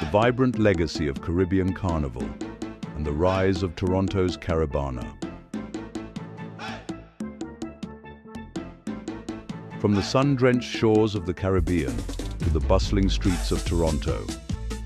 the vibrant legacy of Caribbean Carnival, and the rise of Toronto's Caribana. From the sun-drenched shores of the Caribbean to the bustling streets of Toronto,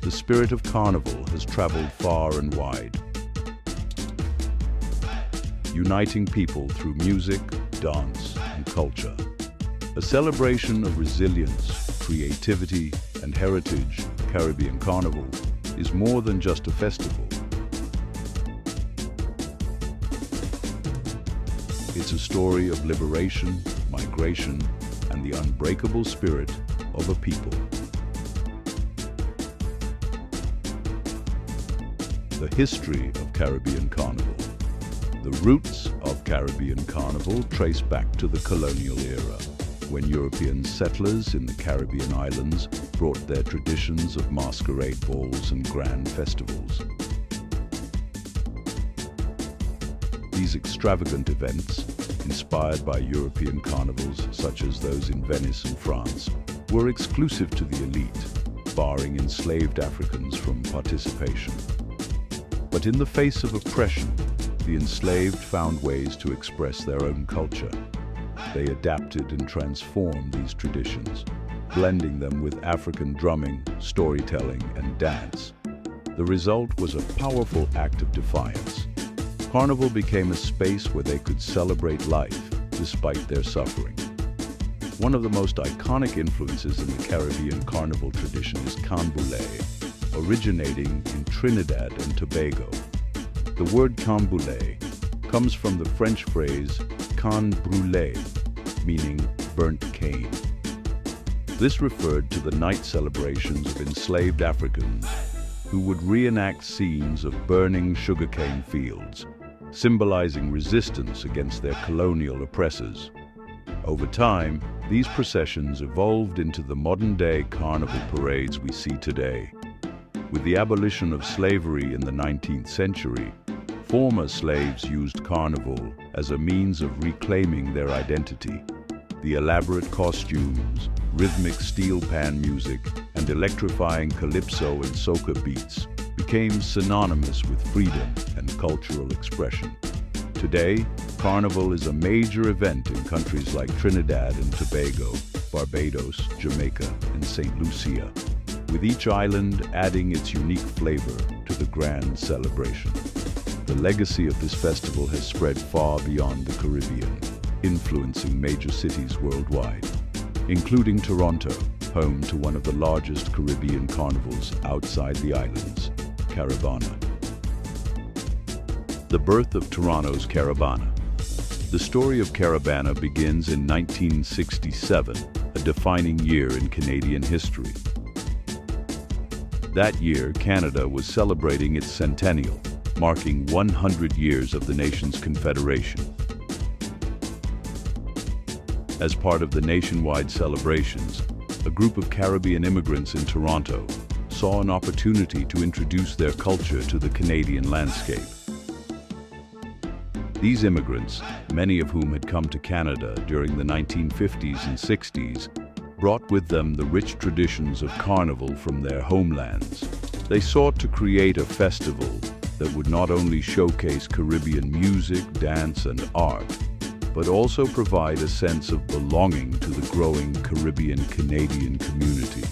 the spirit of Carnival has traveled far and wide, uniting people through music, dance, and culture. A celebration of resilience, creativity, and heritage, Caribbean Carnival is more than just a festival. It's a story of liberation, migration, and the unbreakable spirit of a people. The history of Caribbean Carnival. The roots of Caribbean Carnival trace back to the colonial era, when European settlers in the Caribbean islands brought their traditions of masquerade balls and grand festivals. These extravagant events, inspired by European carnivals such as those in Venice and France, were exclusive to the elite, barring enslaved Africans from participation. But in the face of oppression, the enslaved found ways to express their own culture. They adapted and transformed these traditions, blending them with African drumming, storytelling, and dance. The result was a powerful act of defiance. Carnival became a space where they could celebrate life despite their suffering. One of the most iconic influences in the Caribbean Carnival tradition is canboulay, originating in Trinidad and Tobago. The word canboulay comes from the French phrase can brûlé, meaning burnt cane. This referred to the night celebrations of enslaved Africans who would reenact scenes of burning sugarcane fields, symbolizing resistance against their colonial oppressors. Over time, these processions evolved into the modern-day carnival parades we see today. With the abolition of slavery in the 19th century, former slaves used carnival as a means of reclaiming their identity. The elaborate costumes, rhythmic steel pan music, and electrifying calypso and soca beats became synonymous with freedom and cultural expression. Today, Carnival is a major event in countries like Trinidad and Tobago, Barbados, Jamaica, and St. Lucia, with each island adding its unique flavor to the grand celebration. The legacy of this festival has spread far beyond the Caribbean, influencing major cities worldwide, including Toronto, home to one of the largest Caribbean carnivals outside the islands, Caribana. The birth of Toronto's Caribana. The story of Caribana begins in 1967, a defining year in Canadian history. That year, Canada was celebrating its centennial, marking 100 years of the nation's confederation. As part of the nationwide celebrations, a group of Caribbean immigrants in Toronto saw an opportunity to introduce their culture to the Canadian landscape. These immigrants, many of whom had come to Canada during the 1950s and 60s, brought with them the rich traditions of Carnival from their homelands. They sought to create a festival that would not only showcase Caribbean music, dance, and art, but also provide a sense of belonging to the growing Caribbean Canadian community.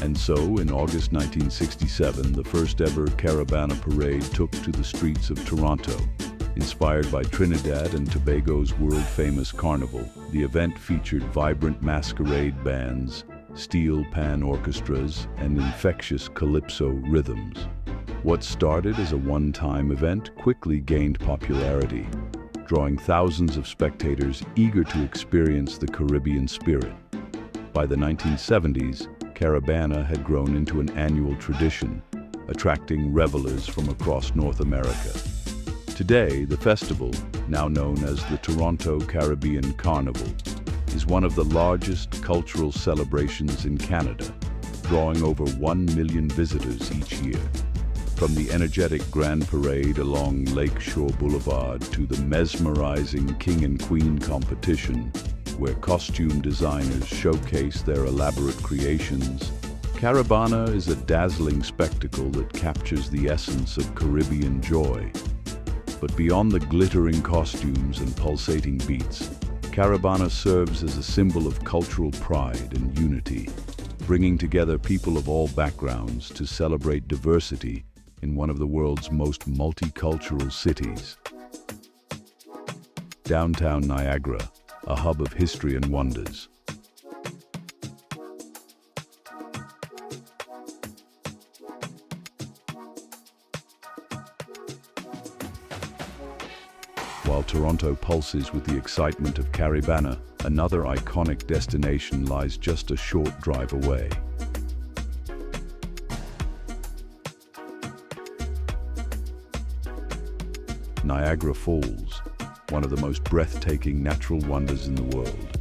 And so, in August 1967, the first ever Caribana parade took to the streets of Toronto. Inspired by Trinidad and Tobago's world-famous carnival, the event featured vibrant masquerade bands, steel pan orchestras, and infectious calypso rhythms. What started as a one-time event quickly gained popularity, drawing thousands of spectators eager to experience the Caribbean spirit. By the 1970s, Caribana had grown into an annual tradition, attracting revelers from across North America. Today, the festival, now known as the Toronto Caribbean Carnival, is one of the largest cultural celebrations in Canada, drawing over 1 million visitors each year. From the energetic Grand Parade along Lakeshore Boulevard to the mesmerizing King and Queen competition, where costume designers showcase their elaborate creations, Caribana is a dazzling spectacle that captures the essence of Caribbean joy. But beyond the glittering costumes and pulsating beats, Caribana serves as a symbol of cultural pride and unity, bringing together people of all backgrounds to celebrate diversity in one of the world's most multicultural cities. Downtown Niagara, a hub of history and wonders. While Toronto pulses with the excitement of Caribana, another iconic destination lies just a short drive away. Niagara Falls, one of the most breathtaking natural wonders in the world.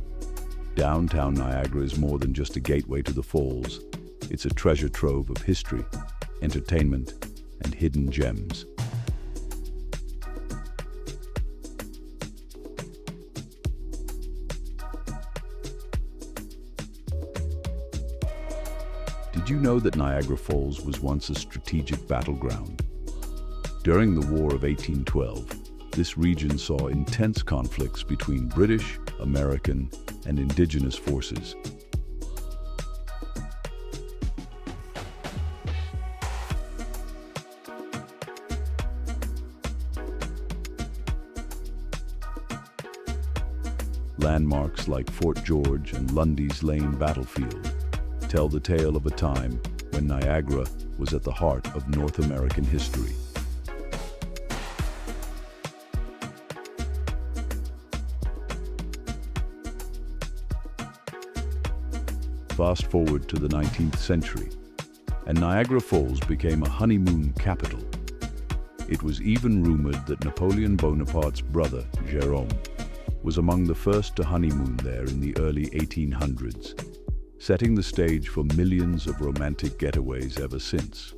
Downtown Niagara is more than just a gateway to the falls. It's a treasure trove of history, entertainment, and hidden gems. Did you know that Niagara Falls was once a strategic battleground? During the War of 1812, this region saw intense conflicts between British, American, and Indigenous forces. Landmarks like Fort George and Lundy's Lane battlefield tell the tale of a time when Niagara was at the heart of North American history. Fast forward to the 19th century, and Niagara Falls became a honeymoon capital. It was even rumored that Napoleon Bonaparte's brother, Jérôme, was among the first to honeymoon there in the early 1800s, setting the stage for millions of romantic getaways ever since.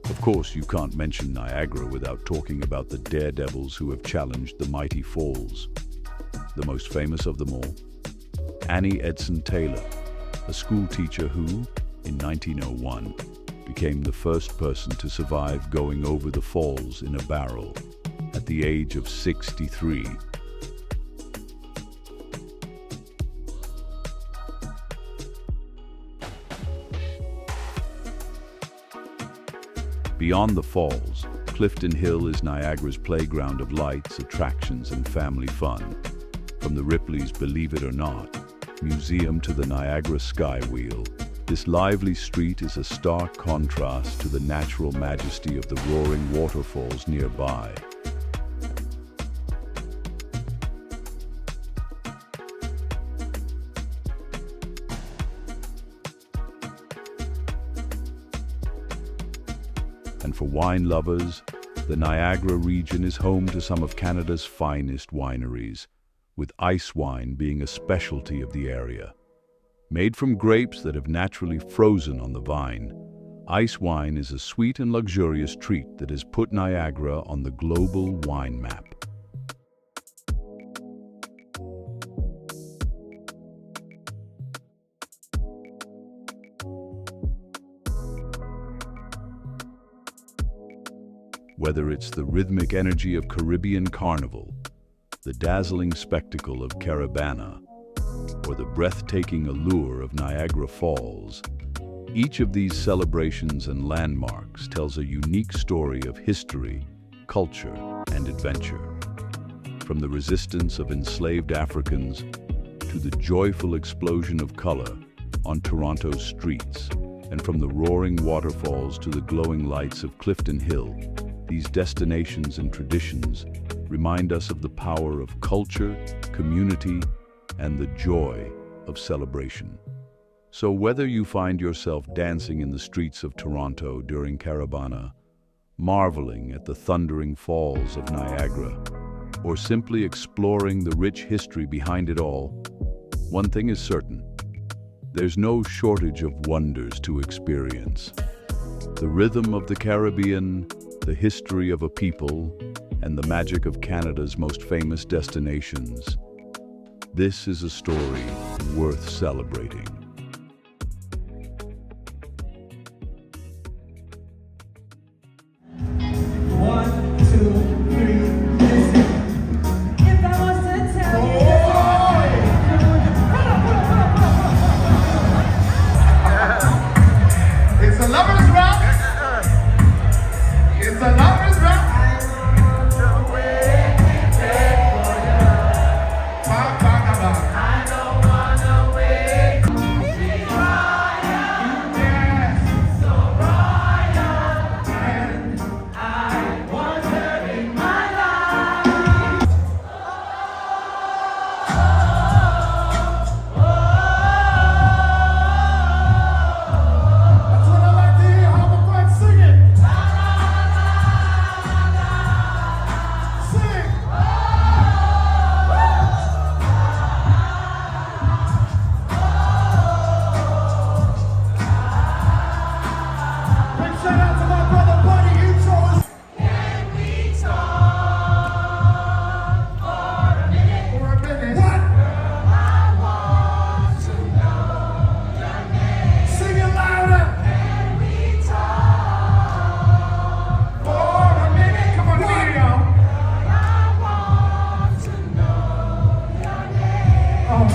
Of course, you can't mention Niagara without talking about the daredevils who have challenged the mighty falls. The most famous of them all, Annie Edson Taylor, a school teacher who, in 1901, became the first person to survive going over the falls in a barrel at the age of 63. Beyond the falls, Clifton Hill is Niagara's playground of lights, attractions, and family fun. From the Ripley's Believe It or Not Museum to the Niagara Sky Wheel, this lively street is a stark contrast to the natural majesty of the roaring waterfalls nearby. And for wine lovers, the Niagara region is home to some of Canada's finest wineries, with ice wine being a specialty of the area. Made from grapes that have naturally frozen on the vine, ice wine is a sweet and luxurious treat that has put Niagara on the global wine map. Whether it's the rhythmic energy of Caribbean Carnival, the dazzling spectacle of Caribana, or the breathtaking allure of Niagara Falls, each of these celebrations and landmarks tells a unique story of history, culture, and adventure. From the resistance of enslaved Africans to the joyful explosion of color on Toronto's streets, and from the roaring waterfalls to the glowing lights of Clifton Hill, these destinations and traditions remind us of the power of culture, community, and the joy of celebration. So whether you find yourself dancing in the streets of Toronto during Caribana, marveling at the thundering falls of Niagara, or simply exploring the rich history behind it all, one thing is certain: there's no shortage of wonders to experience. The rhythm of the Caribbean, the history of a people, and the magic of Canada's most famous destinations. This is a story worth celebrating.